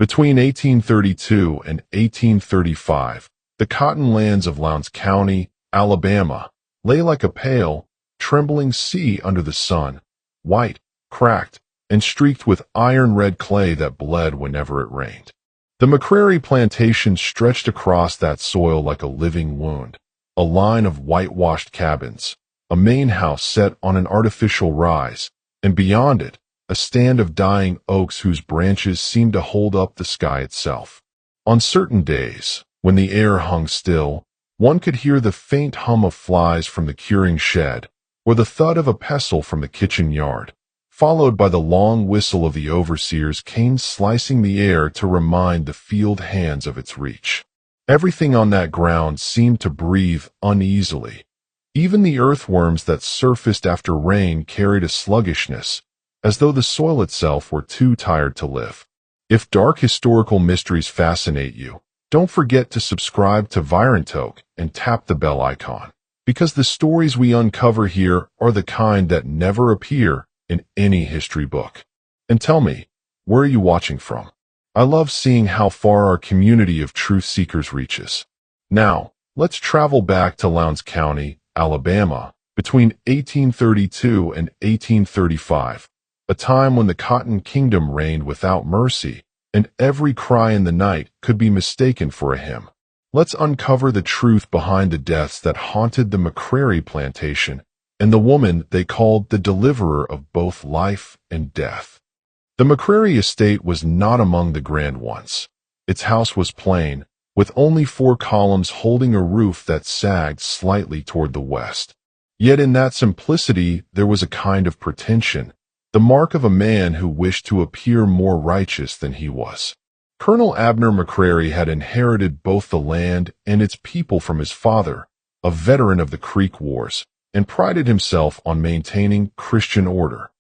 Between 1832 and 1835, the cotton lands of Lowndes County, Alabama, lay like a pale, trembling sea under the sun, white, cracked, and streaked with iron-red clay that bled whenever it rained. The McCrary plantation stretched across that soil like a living wound, a line of whitewashed cabins, a main house set on an artificial rise, and beyond it, a stand of dying oaks whose branches seemed to hold up the sky itself. On certain days, when the air hung still, one could hear the faint hum of flies from the curing shed, or the thud of a pestle from the kitchen yard, followed by the long whistle of the overseer's cane slicing the air to remind the field hands of its reach. Everything on that ground seemed to breathe uneasily. Even the earthworms that surfaced after rain carried a sluggishness, as though the soil itself were too tired to live. If dark historical mysteries fascinate you, don't forget to subscribe to Virentoke and tap the bell icon, because the stories we uncover here are the kind that never appear in any history book. And tell me, where are you watching from? I love seeing how far our community of truth seekers reaches. Now, let's travel back to Lowndes County, Alabama, between 1832 and 1835, a time when the Cotton Kingdom reigned without mercy, and every cry in the night could be mistaken for a hymn. Let's uncover the truth behind the deaths that haunted the McCrary plantation and the woman they called the deliverer of both life and death. The McCrary estate was not among the grand ones. Its house was plain, with only 4 columns holding a roof that sagged slightly toward the west. Yet in that simplicity there was a kind of pretension, the mark of a man who wished to appear more righteous than he was. Colonel Abner McCrary had inherited both the land and its people from his father, a veteran of the Creek Wars, and prided himself on maintaining Christian order.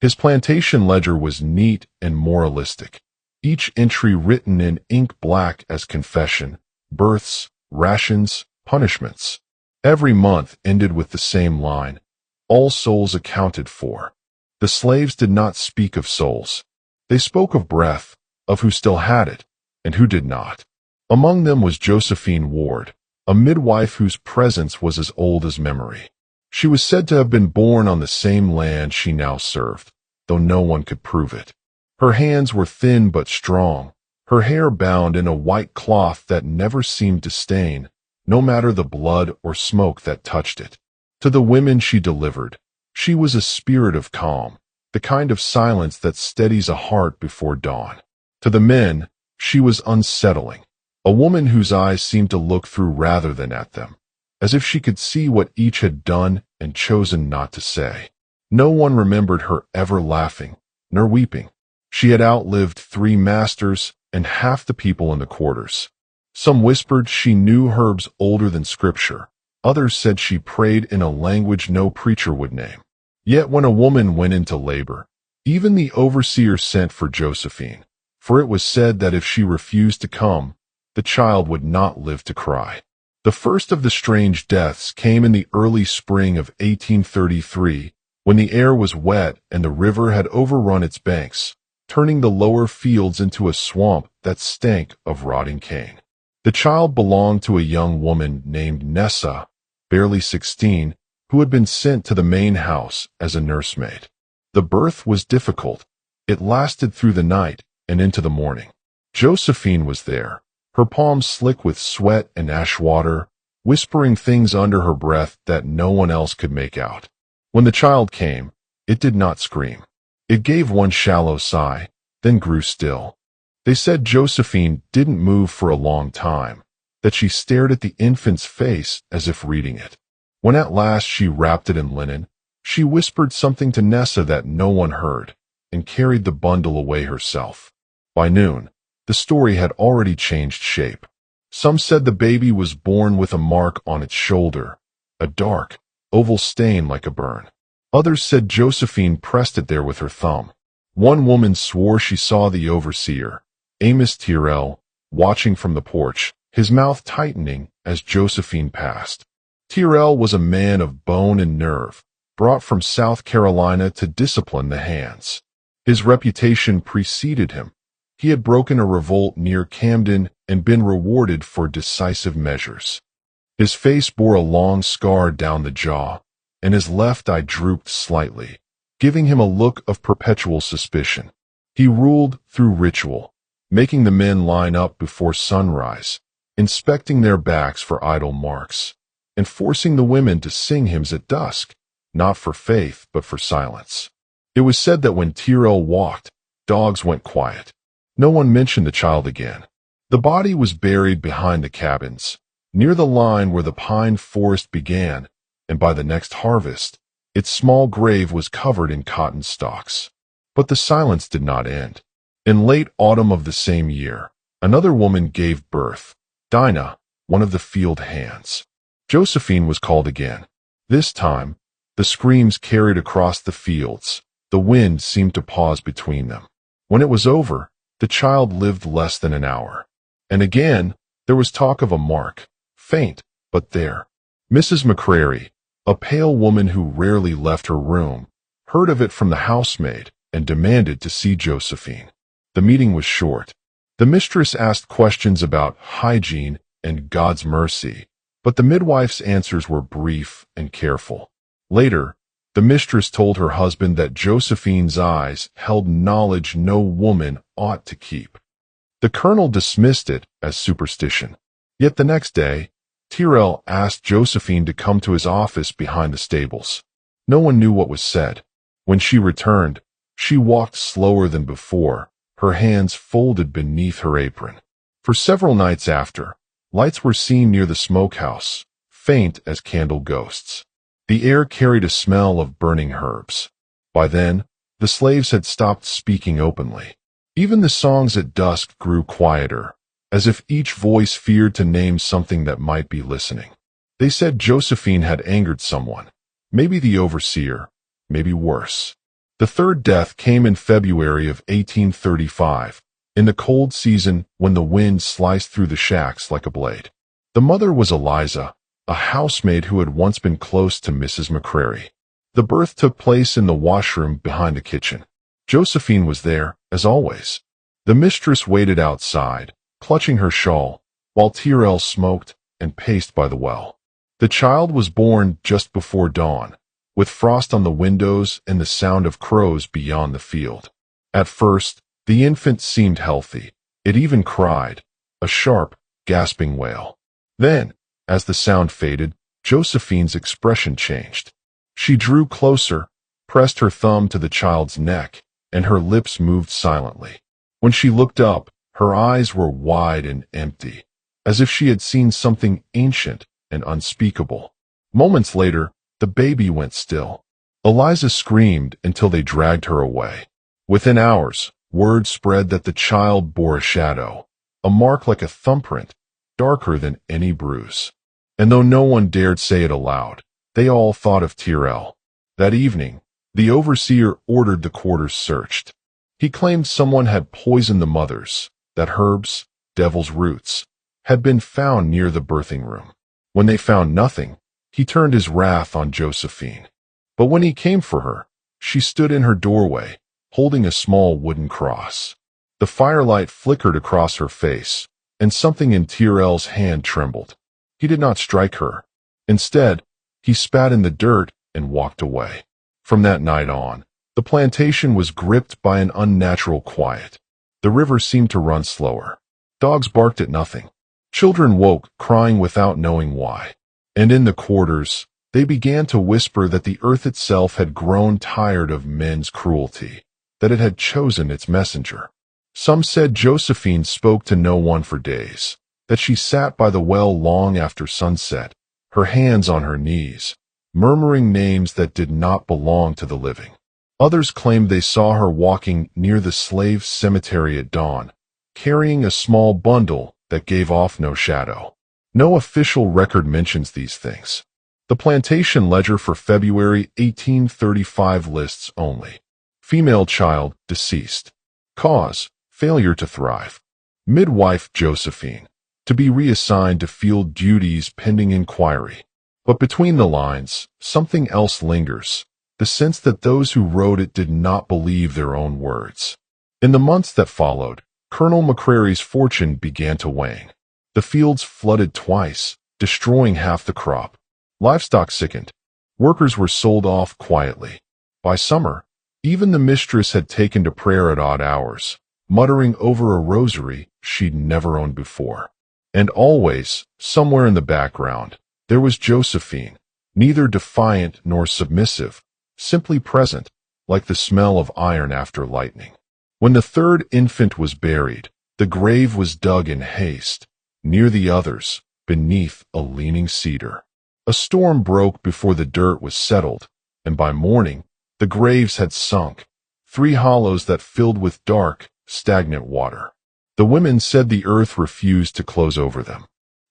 His plantation ledger was neat and moralistic, each entry written in ink black as confession, births, rations, punishments. Every month ended with the same line, all souls accounted for. The slaves did not speak of souls. They spoke of breath, of who still had it, and who did not. Among them was Josephine Ward, a midwife whose presence was as old as memory. She was said to have been born on the same land she now served, though no one could prove it. Her hands were thin but strong, her hair bound in a white cloth that never seemed to stain, no matter the blood or smoke that touched it. To the women she delivered, she was a spirit of calm, the kind of silence that steadies a heart before dawn. To the men, she was unsettling, a woman whose eyes seemed to look through rather than at them, as if she could see what each had done and chosen not to say. No one remembered her ever laughing, nor weeping. She had outlived 3 masters and half the people in the quarters. Some whispered she knew herbs older than Scripture. Others said she prayed in a language no preacher would name. Yet when a woman went into labor, even the overseer sent for Josephine, for it was said that if she refused to come, the child would not live to cry. The first of the strange deaths came in the early spring of 1833, when the air was wet and the river had overrun its banks, turning the lower fields into a swamp that stank of rotting cane. The child belonged to a young woman named Nessa, barely 16, who had been sent to the main house as a nursemaid. The birth was difficult. It lasted through the night and into the morning. Josephine was there, her palms slick with sweat and ash water, whispering things under her breath that no one else could make out. When the child came, it did not scream. It gave one shallow sigh, then grew still. They said Josephine didn't move for a long time, that she stared at the infant's face as if reading it. When at last she wrapped it in linen, she whispered something to Nessa that no one heard, and carried the bundle away herself. By noon, the story had already changed shape. Some said the baby was born with a mark on its shoulder, a dark, oval stain like a burn. Others said Josephine pressed it there with her thumb. One woman swore she saw the overseer, Amos Tyrrell, watching from the porch, his mouth tightening as Josephine passed. Tyrrell was a man of bone and nerve, brought from South Carolina to discipline the hands. His reputation preceded him, He had broken a revolt near Camden and been rewarded for decisive measures. His face bore a long scar down the jaw, and his left eye drooped slightly, giving him a look of perpetual suspicion. He ruled through ritual, making the men line up before sunrise, inspecting their backs for idle marks, and forcing the women to sing hymns at dusk, not for faith but for silence. It was said that when Tyrrell walked, dogs went quiet. No one mentioned the child again. The body was buried behind the cabins, near the line where the pine forest began, and by the next harvest, its small grave was covered in cotton stalks. But the silence did not end. In late autumn of the same year, another woman gave birth, Dinah, one of the field hands. Josephine was called again. This time, the screams carried across the fields. The wind seemed to pause between them. When it was over, the child lived less than an hour. And again, there was talk of a mark, faint, but there. Mrs. McCrary, a pale woman who rarely left her room, heard of it from the housemaid and demanded to see Josephine. The meeting was short. The mistress asked questions about hygiene and God's mercy, but the midwife's answers were brief and careful. Later, the mistress told her husband that Josephine's eyes held knowledge no woman ought to keep. The colonel dismissed it as superstition. Yet the next day, Tyrrell asked Josephine to come to his office behind the stables. No one knew what was said. When she returned, she walked slower than before, her hands folded beneath her apron. For several nights after, lights were seen near the smokehouse, faint as candle ghosts. The air carried a smell of burning herbs. By then, the slaves had stopped speaking openly. Even the songs at dusk grew quieter, as if each voice feared to name something that might be listening. They said Josephine had angered someone, maybe the overseer, maybe worse. The third death came in February of 1835, in the cold season when the wind sliced through the shacks like a blade. The mother was Eliza, a housemaid who had once been close to Mrs. McCrary. The birth took place in the washroom behind the kitchen. Josephine was there, as always. The mistress waited outside, clutching her shawl, while Tyrrell smoked and paced by the well. The child was born just before dawn, with frost on the windows and the sound of crows beyond the field. At first, the infant seemed healthy. It even cried, a sharp, gasping wail. Then, as the sound faded, Josephine's expression changed. She drew closer, pressed her thumb to the child's neck, and her lips moved silently. When she looked up, her eyes were wide and empty, as if she had seen something ancient and unspeakable. Moments later, the baby went still. Eliza screamed until they dragged her away. Within hours, word spread that the child bore a shadow, a mark like a thumbprint, darker than any bruise. And though no one dared say it aloud, they all thought of Tyrrell. That evening, the overseer ordered the quarters searched. He claimed someone had poisoned the mothers, that herbs, devil's roots, had been found near the birthing room. When they found nothing, he turned his wrath on Josephine. But when he came for her, she stood in her doorway, holding a small wooden cross. The firelight flickered across her face, and something in Tyrrell's hand trembled. He did not strike her. Instead, he spat in the dirt and walked away. From that night on, the plantation was gripped by an unnatural quiet. The river seemed to run slower. Dogs barked at nothing. Children woke, crying without knowing why. And in the quarters, they began to whisper that the earth itself had grown tired of men's cruelty, that it had chosen its messenger. Some said Josephine spoke to no one for days, that she sat by the well long after sunset, her hands on her knees, murmuring names that did not belong to the living. Others claimed they saw her walking near the slave cemetery at dawn, carrying a small bundle that gave off no shadow. No official record mentions these things. The plantation ledger for February 1835 lists only. Female child deceased. Cause, failure to thrive. Midwife Josephine, to be reassigned to field duties pending inquiry. But between the lines, something else lingers, the sense that those who wrote it did not believe their own words. In the months that followed, Colonel McCrary's fortune began to wane. The fields flooded twice, destroying half the crop. Livestock sickened. Workers were sold off quietly. By summer, even the mistress had taken to prayer at odd hours, muttering over a rosary she'd never owned before. And always, somewhere in the background, there was Josephine, neither defiant nor submissive, simply present, like the smell of iron after lightning. When the third infant was buried, the grave was dug in haste, near the others, beneath a leaning cedar. A storm broke before the dirt was settled, and by morning, the graves had sunk, 3 hollows that filled with dark, stagnant water. The women said the earth refused to close over them.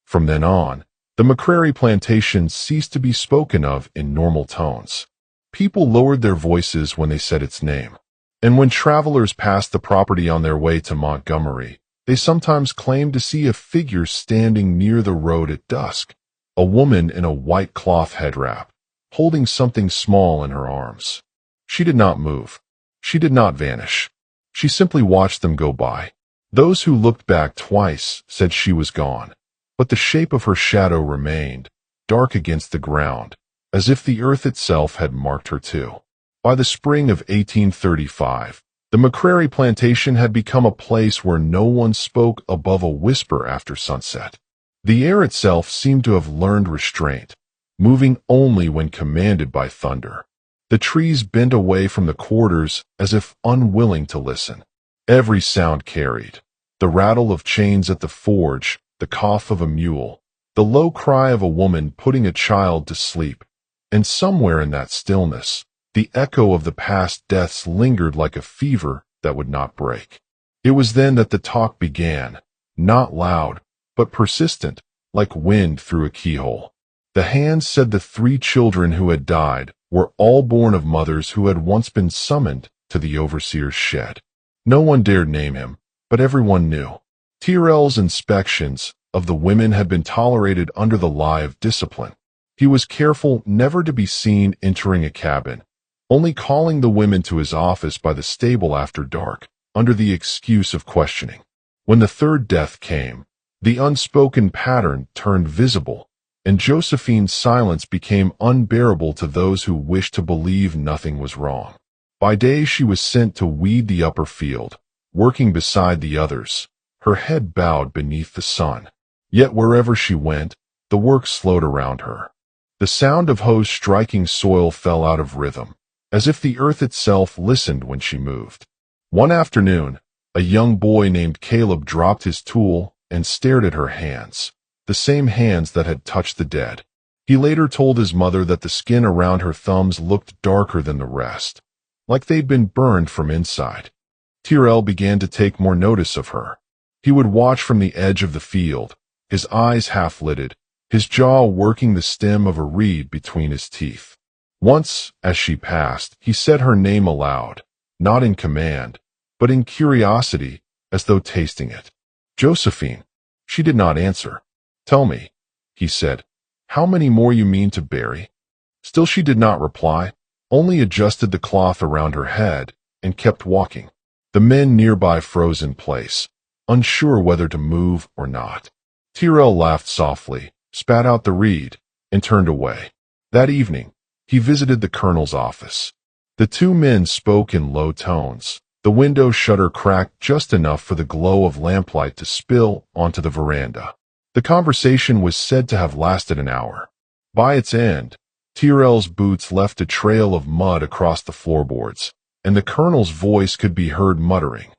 From then on, the McCrary plantation ceased to be spoken of in normal tones. People lowered their voices when they said its name. And when travelers passed the property on their way to Montgomery, they sometimes claimed to see a figure standing near the road at dusk, a woman in a white cloth headwrap, holding something small in her arms. She did not move. She did not vanish. She simply watched them go by. Those who looked back twice said she was gone, but the shape of her shadow remained, dark against the ground, as if the earth itself had marked her too. By the spring of 1835, the McCrary plantation had become a place where no one spoke above a whisper after sunset. The air itself seemed to have learned restraint, moving only when commanded by thunder. The trees bent away from the quarters as if unwilling to listen. Every sound carried: the rattle of chains at the forge, the cough of a mule, the low cry of a woman putting a child to sleep, and somewhere in that stillness, the echo of the past deaths lingered like a fever that would not break. It was then that the talk began, not loud, but persistent, like wind through a keyhole. The hands said the 3 children who had died were all born of mothers who had once been summoned to the overseer's shed. No one dared name him, but everyone knew. Tyrrell's inspections of the women had been tolerated under the lie of discipline. He was careful never to be seen entering a cabin, only calling the women to his office by the stable after dark, under the excuse of questioning. When the third death came, the unspoken pattern turned visible, and Josephine's silence became unbearable to those who wished to believe nothing was wrong. By day she was sent to weed the upper field, working beside the others, her head bowed beneath the sun. Yet wherever she went, the work slowed around her. The sound of hoes striking soil fell out of rhythm, as if the earth itself listened when she moved. One afternoon, a young boy named Caleb dropped his tool and stared at her hands, the same hands that had touched the dead. He later told his mother that the skin around her thumbs looked darker than the rest, like they'd been burned from inside. Tyrrell began to take more notice of her. He would watch from the edge of the field, his eyes half-lidded, his jaw working the stem of a reed between his teeth. Once, as she passed, he said her name aloud, not in command, but in curiosity, as though tasting it. "Josephine." She did not answer. "Tell me," he said, "how many more you mean to bury?" Still she did not reply, only adjusted the cloth around her head and kept walking. The men nearby froze in place, unsure whether to move or not. Tyrrell laughed softly, spat out the reed, and turned away. That evening, he visited the colonel's office. The 2 men spoke in low tones. The window shutter cracked just enough for the glow of lamplight to spill onto the veranda. The conversation was said to have lasted an hour. By its end, Tyrrell's boots left a trail of mud across the floorboards, and the colonel's voice could be heard muttering,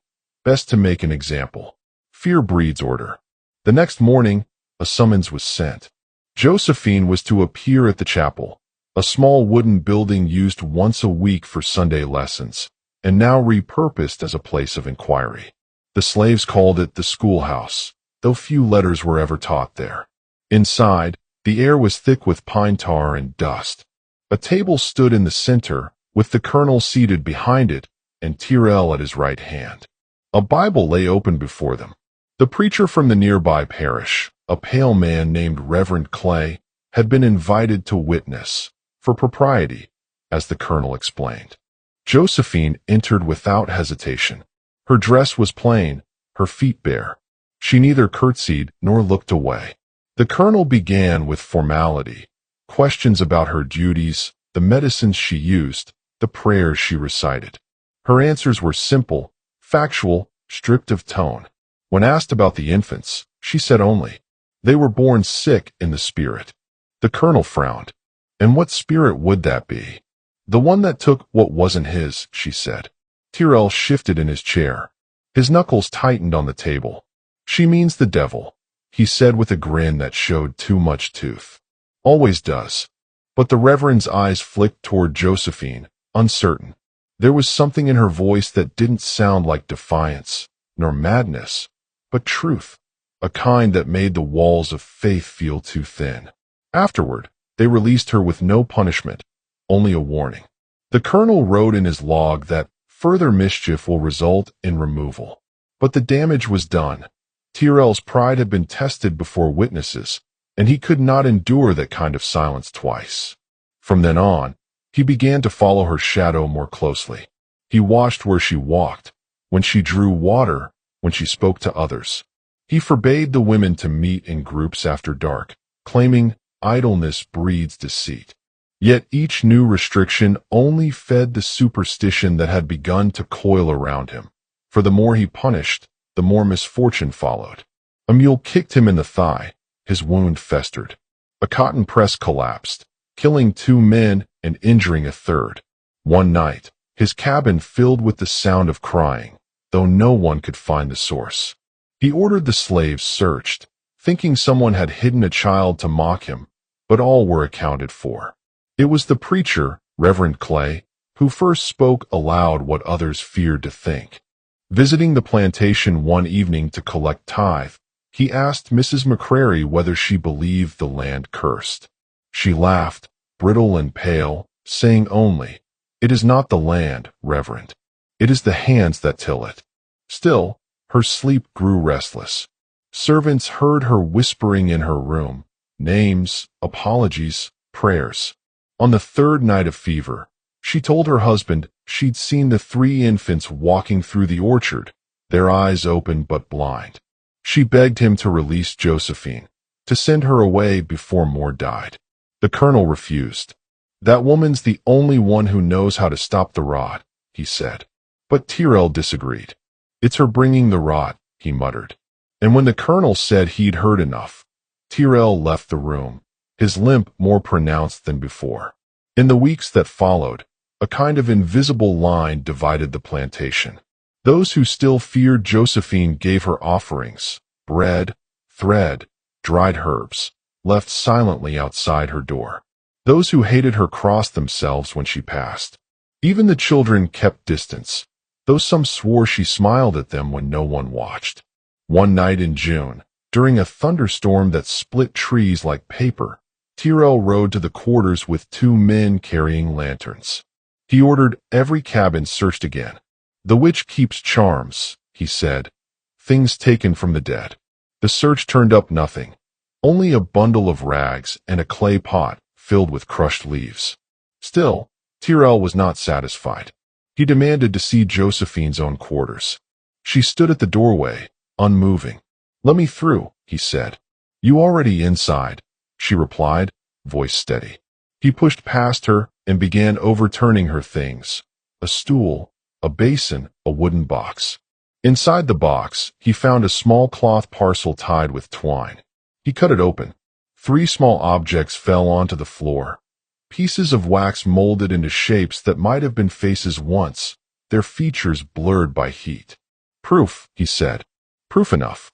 "Best to make an example. Fear breeds order." The next morning, a summons was sent. Josephine was to appear at the chapel, a small wooden building used once a week for Sunday lessons, and now repurposed as a place of inquiry. The slaves called it the schoolhouse, though few letters were ever taught there. Inside, the air was thick with pine tar and dust. A table stood in the center, with the colonel seated behind it and Tyrrell at his right hand. A Bible lay open before them. The preacher from the nearby parish, a pale man named Reverend Clay, had been invited to witness, for propriety, as the colonel explained. Josephine entered without hesitation. Her dress was plain, her feet bare. She neither curtsied nor looked away. The colonel began with formality, questions about her duties, the medicines she used, the prayers she recited. Her answers were simple, factual, stripped of tone. When asked about the infants, she said only, "They were born sick in the spirit." The colonel frowned. "And what spirit would that be?" "The one that took what wasn't his," she said. Tyrrell shifted in his chair. His knuckles tightened on the table. "She means the devil," he said with a grin that showed too much tooth. "Always does." But the Reverend's eyes flicked toward Josephine, uncertain. There was something in her voice that didn't sound like defiance, nor madness, but truth, a kind that made the walls of faith feel too thin. Afterward, they released her with no punishment, only a warning. The colonel wrote in his log that further mischief will result in removal. But the damage was done. Tyrrell's pride had been tested before witnesses, and he could not endure that kind of silence twice. From then on, he began to follow her shadow more closely. He watched where she walked, when she drew water, when she spoke to others. He forbade the women to meet in groups after dark, claiming idleness breeds deceit. Yet each new restriction only fed the superstition that had begun to coil around him. For the more he punished, the more misfortune followed. A mule kicked him in the thigh. His wound festered. A cotton press collapsed, killing 2 men and injuring a third. One night, his cabin filled with the sound of crying, though no one could find the source. He ordered the slaves searched, thinking someone had hidden a child to mock him, but all were accounted for. It was the preacher, Reverend Clay, who first spoke aloud what others feared to think. Visiting the plantation one evening to collect tithe, he asked Mrs. McCrary whether she believed the land cursed. She laughed, brittle and pale, saying only, "It is not the land, Reverend. It is the hands that till it." Still, her sleep grew restless. Servants heard her whispering in her room, names, apologies, prayers. On the 3rd night of fever, she told her husband she'd seen the 3 infants walking through the orchard, their eyes open but blind. She begged him to release Josephine, to send her away before more died. The colonel refused. "That woman's the only one who knows how to stop the rot," he said. But Tyrrell disagreed. "It's her bringing the rot," he muttered. And when the colonel said he'd heard enough, Tyrrell left the room, his limp more pronounced than before. In the weeks that followed, a kind of invisible line divided the plantation. Those who still feared Josephine gave her offerings, bread, thread, dried herbs, left silently outside her door. Those who hated her crossed themselves when she passed. Even the children kept distance, though some swore she smiled at them when no one watched. One night in June, during a thunderstorm that split trees like paper, Tyrrell rode to the quarters with 2 men carrying lanterns. He ordered every cabin searched again. "The witch keeps charms," he said, "things taken from the dead." The search turned up nothing, only a bundle of rags and a clay pot filled with crushed leaves. Still, Tyrrell was not satisfied. He demanded to see Josephine's own quarters. She stood at the doorway, unmoving. "Let me through," he said. "You already inside," she replied, voice steady. He pushed past her and began overturning her things, a stool, a basin, a wooden box. Inside the box, he found a small cloth parcel tied with twine. He cut it open. 3 small objects fell onto the floor, pieces of wax molded into shapes that might have been faces once, their features blurred by heat. "Proof," he said. "Proof enough."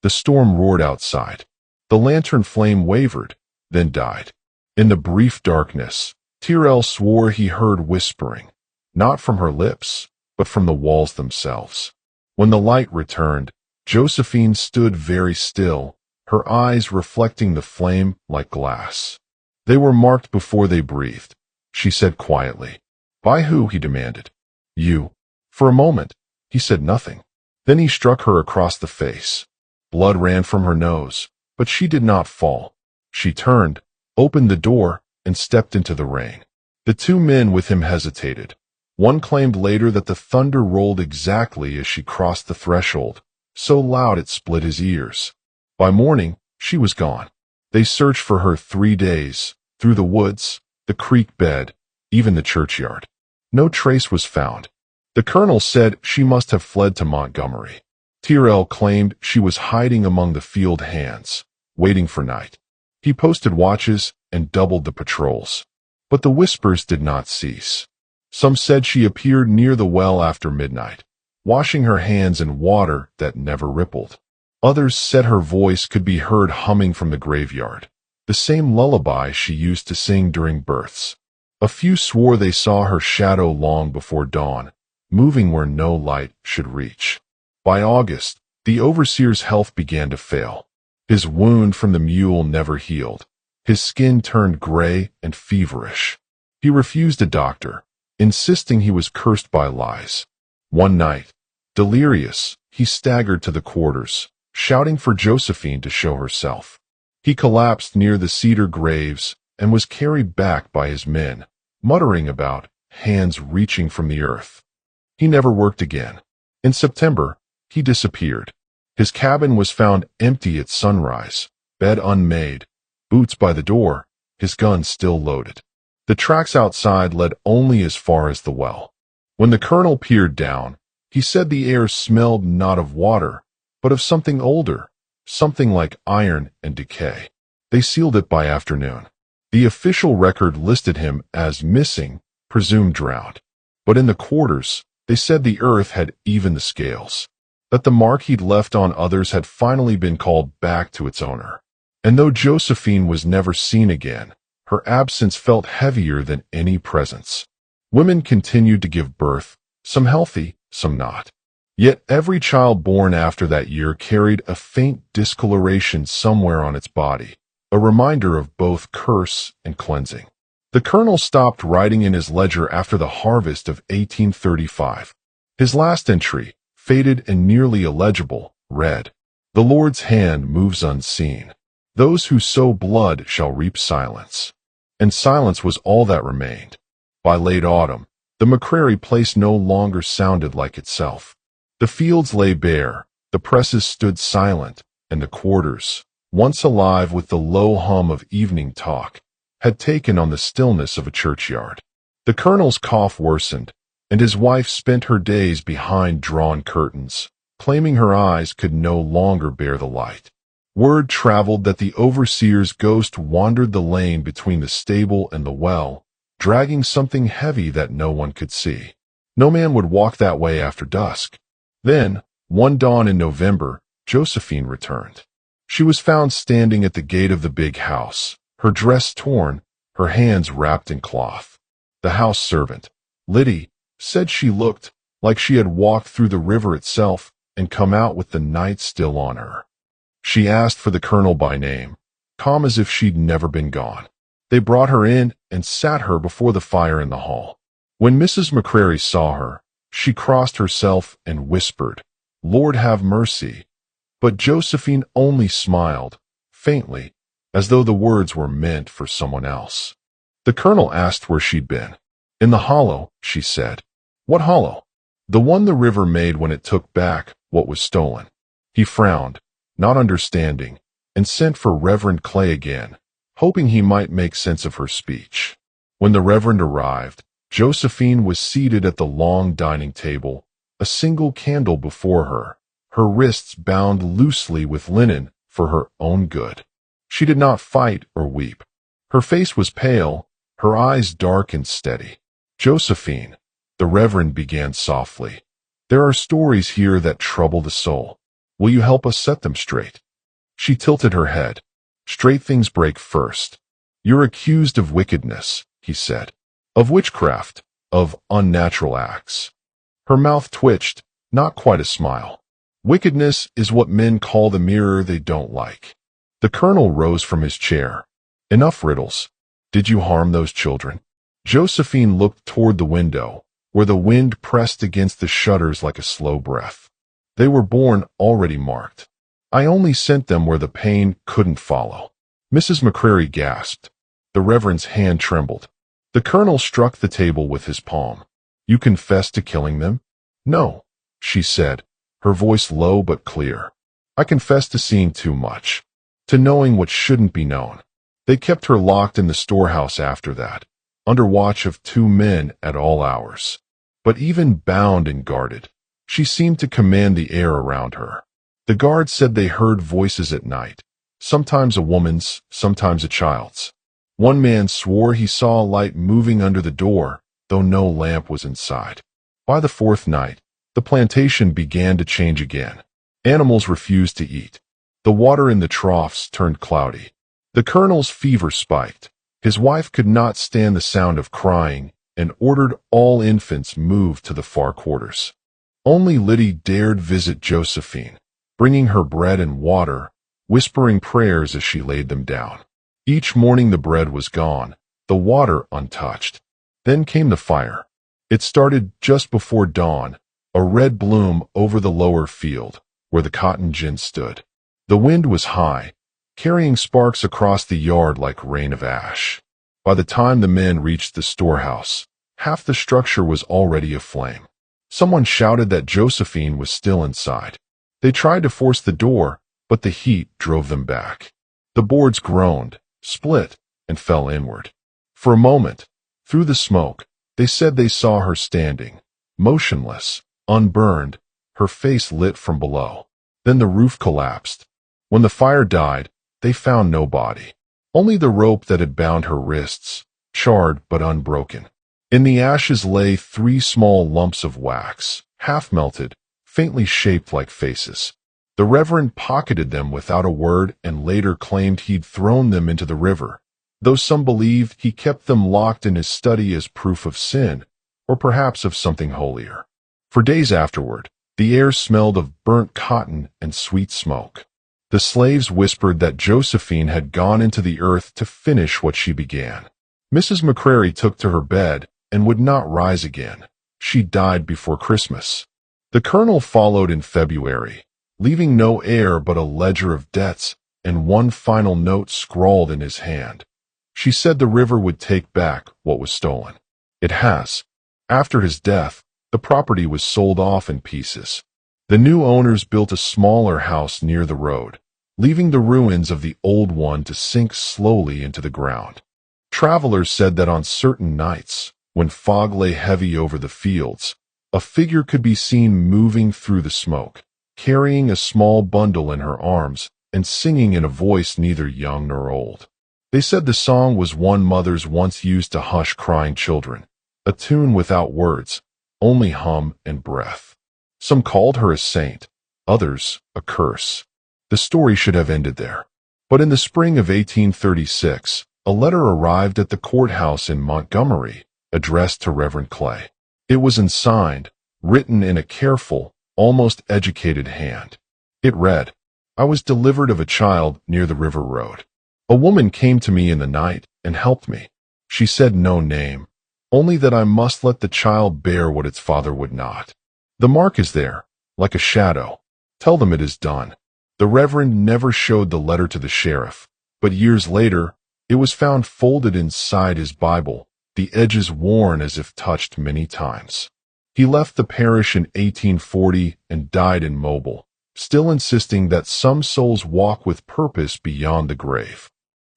The storm roared outside. The lantern flame wavered, then died. In the brief darkness, Tyrrell swore he heard whispering, not from her lips, but from the walls themselves. When the light returned, Josephine stood very still, her eyes reflecting the flame like glass. "They were marked before they breathed," she said quietly. "By who?" he demanded. "You." For a moment, he said nothing. Then he struck her across the face. Blood ran from her nose, but she did not fall. She turned, opened the door, and stepped into the rain. The 2 men with him hesitated. One claimed later that the thunder rolled exactly as she crossed the threshold, so loud it split his ears. By morning, she was gone. They searched for her 3 days, through the woods, the creek bed, even the churchyard. No trace was found. The colonel said she must have fled to Montgomery. Tyrrell claimed she was hiding among the field hands, waiting for night. He posted watches and doubled the patrols. But the whispers did not cease. Some said she appeared near the well after midnight, washing her hands in water that never rippled. Others said her voice could be heard humming from the graveyard, the same lullaby she used to sing during births. A few swore they saw her shadow long before dawn, moving where no light should reach. By August, the overseer's health began to fail. His wound from the mule never healed. His skin turned gray and feverish. He refused a doctor, insisting he was cursed by lies. One night, delirious, he staggered to the quarters, shouting for Josephine to show herself. He collapsed near the cedar graves and was carried back by his men, muttering about hands reaching from the earth. He never worked again. In September, he disappeared. His cabin was found empty at sunrise, bed unmade, boots by the door, his gun still loaded. The tracks outside led only as far as the well. When the colonel peered down, he said the air smelled not of water, but of something older, something like iron and decay. They sealed it by afternoon. The official record listed him as missing, presumed drowned. But in the quarters, they said the earth had evened the scales, that the mark he'd left on others had finally been called back to its owner. And though Josephine was never seen again, her absence felt heavier than any presence. Women continued to give birth, some healthy, some not. Yet every child born after that year carried a faint discoloration somewhere on its body, a reminder of both curse and cleansing. The colonel stopped writing in his ledger after the harvest of 1835. His last entry, faded and nearly illegible, read, "The Lord's hand moves unseen. Those who sow blood shall reap silence." And silence was all that remained. By late autumn, the McCrary place no longer sounded like itself. The fields lay bare, the presses stood silent, and the quarters, once alive with the low hum of evening talk, had taken on the stillness of a churchyard. The colonel's cough worsened, and his wife spent her days behind drawn curtains, claiming her eyes could no longer bear the light. Word traveled that the overseer's ghost wandered the lane between the stable and the well, dragging something heavy that no one could see. No man would walk that way after dusk. Then, one dawn in November, Josephine returned. She was found standing at the gate of the big house, her dress torn, her hands wrapped in cloth. The house servant, Liddy, said she looked like she had walked through the river itself and come out with the night still on her. She asked for the colonel by name, calm as if she'd never been gone. They brought her in and sat her before the fire in the hall. When Mrs. McCrary saw her, she crossed herself and whispered, "Lord have mercy." But Josephine only smiled, faintly, as though the words were meant for someone else. The colonel asked where she'd been. "In the hollow," she said. "What hollow?" "The one the river made when it took back what was stolen." He frowned, not understanding, and sent for Reverend Clay again, hoping he might make sense of her speech. When the Reverend arrived, Josephine was seated at the long dining table, a single candle before her, her wrists bound loosely with linen for her own good. She did not fight or weep. Her face was pale, her eyes dark and steady. "Josephine," the Reverend began softly, "there are stories here that trouble the soul. Will you help us set them straight?" She tilted her head. "Straight things break first. You're accused of wickedness," he said. "Of witchcraft, of unnatural acts." Her mouth twitched, not quite a smile. "Wickedness is what men call the mirror they don't like." The colonel rose from his chair. "Enough riddles. Did you harm those children?" Josephine looked toward the window, where the wind pressed against the shutters like a slow breath. "They were born already marked. I only sent them where the pain couldn't follow." Mrs. McCrary gasped. The Reverend's hand trembled. The colonel struck the table with his palm. "You confess to killing them?" "No," she said, her voice low but clear. "I confess to seeing too much, to knowing what shouldn't be known." They kept her locked in the storehouse after that, under watch of 2 men at all hours. But even bound and guarded, she seemed to command the air around her. The guards said they heard voices at night, sometimes a woman's, sometimes a child's. One man swore he saw a light moving under the door, though no lamp was inside. By the 4th night, the plantation began to change again. Animals refused to eat. The water in the troughs turned cloudy. The colonel's fever spiked. His wife could not stand the sound of crying and ordered all infants moved to the far quarters. Only Liddy dared visit Josephine, bringing her bread and water, whispering prayers as she laid them down. Each morning the bread was gone, the water untouched. Then came the fire. It started just before dawn, a red bloom over the lower field, where the cotton gin stood. The wind was high, carrying sparks across the yard like rain of ash. By the time the men reached the storehouse, half the structure was already aflame. Someone shouted that Josephine was still inside. They tried to force the door, but the heat drove them back. The boards groaned, split, and fell inward. For a moment, through the smoke, they said they saw her standing, motionless, unburned, her face lit from below. Then the roof collapsed. When the fire died, they found no body, only the rope that had bound her wrists, charred but unbroken. In the ashes lay 3 small lumps of wax, half melted, faintly shaped like faces. The Reverend pocketed them without a word and later claimed he'd thrown them into the river, though some believed he kept them locked in his study as proof of sin, or perhaps of something holier. For days afterward, the air smelled of burnt cotton and sweet smoke. The slaves whispered that Josephine had gone into the earth to finish what she began. Mrs. McCrary took to her bed and would not rise again. She died before Christmas. The colonel followed in February, leaving no heir but a ledger of debts and one final note scrawled in his hand. She said the river would take back what was stolen. It has. After his death, the property was sold off in pieces. The new owners built a smaller house near the road, leaving the ruins of the old one to sink slowly into the ground. Travelers said that on certain nights, when fog lay heavy over the fields, a figure could be seen moving through the smoke, carrying a small bundle in her arms and singing in a voice neither young nor old. They said the song was one mothers once used to hush crying children, a tune without words, only hum and breath. Some called her a saint, others a curse. The story should have ended there. But in the spring of 1836, a letter arrived at the courthouse in Montgomery, addressed to Reverend Clay. It was unsigned, written in a careful, almost educated hand. It read, "I was delivered of a child near the river road. A woman came to me in the night and helped me. She said no name, only that I must let the child bear what its father would not. The mark is there, like a shadow. Tell them it is done." The Reverend never showed the letter to the sheriff, but years later, it was found folded inside his Bible, the edges worn as if touched many times. He left the parish in 1840 and died in Mobile, still insisting that some souls walk with purpose beyond the grave.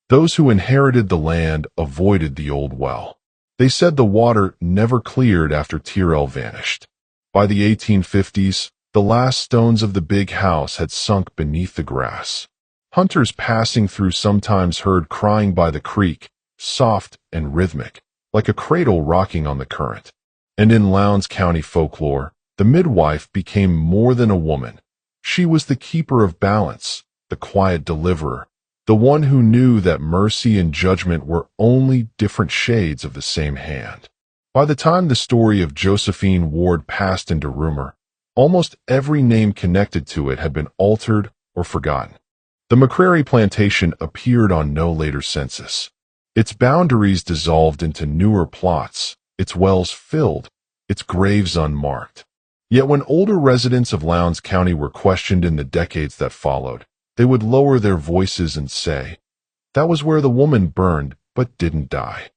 Those who inherited the land avoided the old well. They said the water never cleared after Tyrrell vanished. By the 1850s, the last stones of the big house had sunk beneath the grass. Hunters passing through sometimes heard crying by the creek, soft and rhythmic, like a cradle rocking on the current. And in Lowndes County folklore, the midwife became more than a woman. She was the keeper of balance, the quiet deliverer, the one who knew that mercy and judgment were only different shades of the same hand. By the time the story of Josephine Ward passed into rumor, almost every name connected to it had been altered or forgotten. The McCrary plantation appeared on no later census. Its boundaries dissolved into newer plots, its wells filled, its graves unmarked. Yet when older residents of Lowndes County were questioned in the decades that followed, they would lower their voices and say, "That was where the woman burned but didn't die."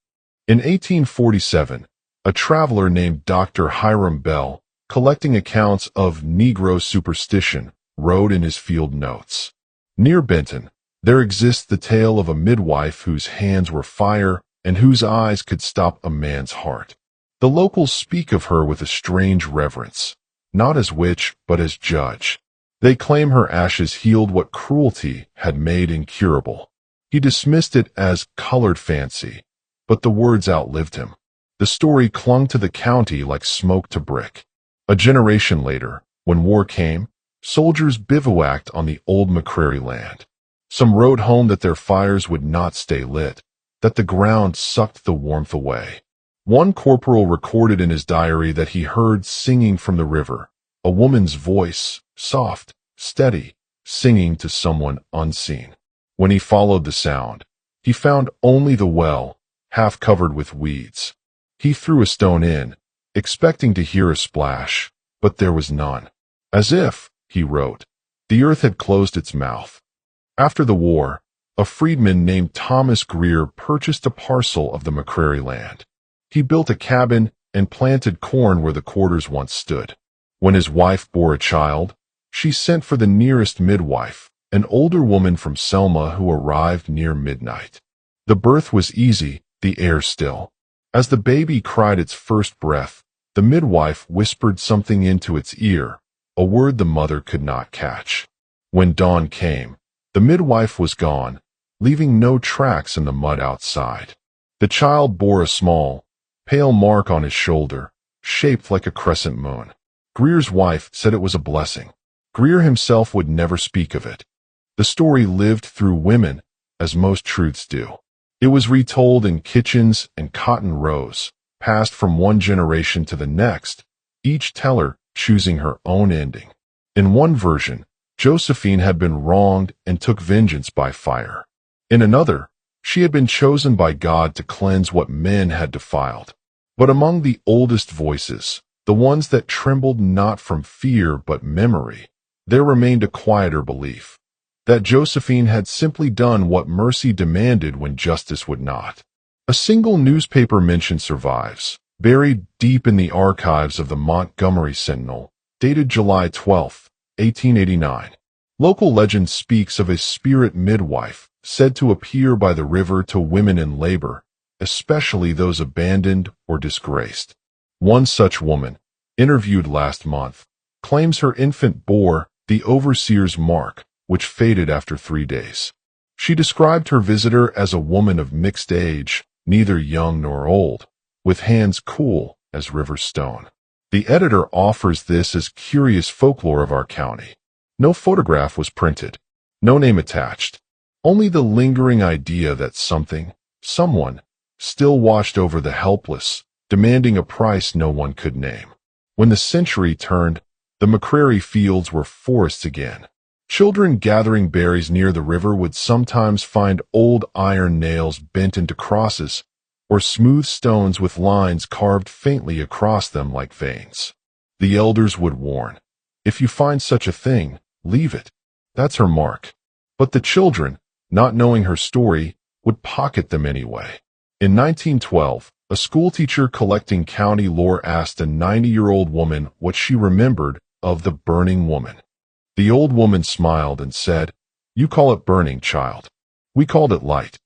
In 1847, a traveler named Dr. Hiram Bell collecting accounts of Negro superstition, wrote in his field notes. Near Benton, there exists the tale of a midwife whose hands were fire and whose eyes could stop a man's heart. The locals speak of her with a strange reverence, not as witch but as judge. They claim her ashes healed what cruelty had made incurable. He dismissed it as colored fancy, but the words outlived him. The story clung to the county like smoke to brick. A generation later, when war came, soldiers bivouacked on the old McCrary land. Some wrote home that their fires would not stay lit, that the ground sucked the warmth away. One corporal recorded in his diary that he heard singing from the river, a woman's voice, soft, steady, singing to someone unseen. When he followed the sound, he found only the well, half covered with weeds. He threw a stone in, expecting to hear a splash, but there was none. As if, he wrote, the earth had closed its mouth. After the war, a freedman named Thomas Greer purchased a parcel of the McCrary land. He built a cabin and planted corn where the quarters once stood. When his wife bore a child, she sent for the nearest midwife, an older woman from Selma who arrived near midnight. The birth was easy, the air still. As the baby cried its first breath, the midwife whispered something into its ear, a word the mother could not catch. When dawn came, the midwife was gone, leaving no tracks in the mud outside. The child bore a small, pale mark on his shoulder, shaped like a crescent moon. Greer's wife said it was a blessing. Greer himself would never speak of it. The story lived through women, as most truths do. It was retold in kitchens and cotton rows, passed from one generation to the next, each teller choosing her own ending. In one version, Josephine had been wronged and took vengeance by fire. In another, she had been chosen by God to cleanse what men had defiled. But among the oldest voices, the ones that trembled not from fear but memory, there remained a quieter belief, that Josephine had simply done what mercy demanded when justice would not. A single newspaper mention survives, buried deep in the archives of the Montgomery Sentinel, dated July 12, 1889. Local legend speaks of a spirit midwife said to appear by the river to women in labor, especially those abandoned or disgraced. One such woman, interviewed last month, claims her infant bore the overseer's mark, which faded after 3 days. She described her visitor as a woman of mixed age, neither young nor old, with hands cool as river stone. The editor offers this as curious folklore of our county. No photograph was printed, no name attached, only the lingering idea that something, someone, still watched over the helpless, demanding a price no one could name. When the century turned, the McCrary fields were forests again. Children gathering berries near the river would sometimes find old iron nails bent into crosses, or smooth stones with lines carved faintly across them like veins. The elders would warn, if you find such a thing, leave it. That's her mark. But the children, not knowing her story, would pocket them anyway. In 1912, a schoolteacher collecting county lore asked a 90-year-old woman what she remembered of the burning woman. The old woman smiled and said, "You call it burning, child. We called it light."